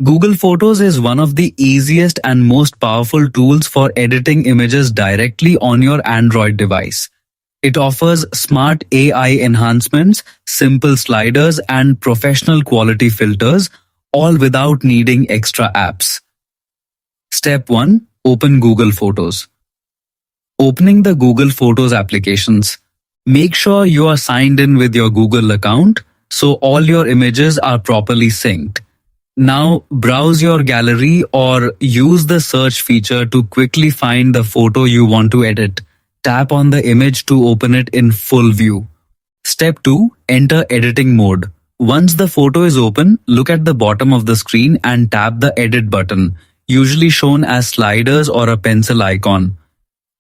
Google Photos is one of the easiest and most powerful tools for editing images directly on your Android device. It offers smart AI enhancements, simple sliders, and professional quality filters, all without needing extra apps. Step 1. Open Google Photos. Opening the Google Photos applications. Make sure you are signed in with your Google account so all your images are properly synced. Now browse your gallery or use the search feature to quickly find the photo you want to edit. Tap on the image to open it in full view. Step 2. Enter editing mode. Once the photo is open, look at the bottom of the screen and tap the edit button, usually shown as sliders or a pencil icon.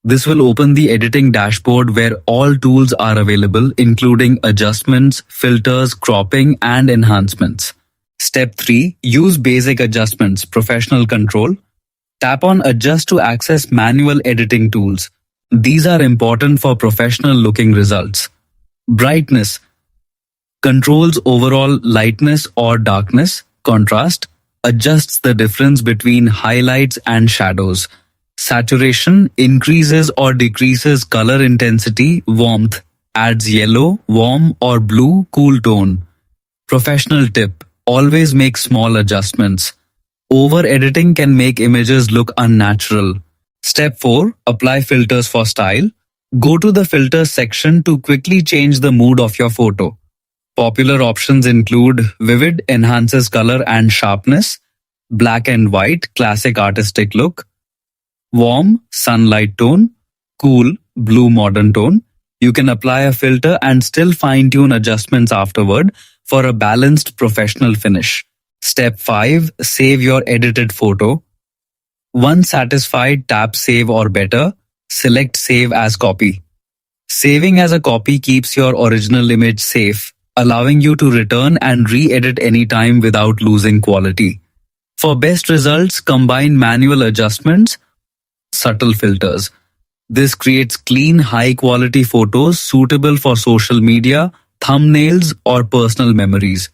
This will open the editing dashboard where all tools are available, including adjustments, filters, cropping, and enhancements. Step 3. Use basic adjustments, professional control. Tap on adjust to access manual editing tools. These are important for professional looking results. Brightness controls overall lightness or darkness. Contrast adjusts the difference between highlights and shadows. Saturation increases or decreases color intensity. Warmth adds yellow, warm, or blue, cool tone. Professional tip: always make small adjustments. Over-editing can make images look unnatural. Step 4. Apply filters for style. Go to the filters section to quickly change the mood of your photo. Popular options include vivid, enhances color and sharpness; black and white, classic artistic look; warm, sunlight tone; cool, blue modern tone. You can apply a filter and still fine-tune adjustments afterward for a balanced professional finish. Step 5. Save your edited photo. Once satisfied, tap Save or Better. Select Save as Copy. Saving as a copy keeps your original image safe, allowing you to return and re-edit anytime without losing quality. For best results, combine manual adjustments, subtle filters. This creates clean, high-quality photos suitable for social media, thumbnails, or personal memories.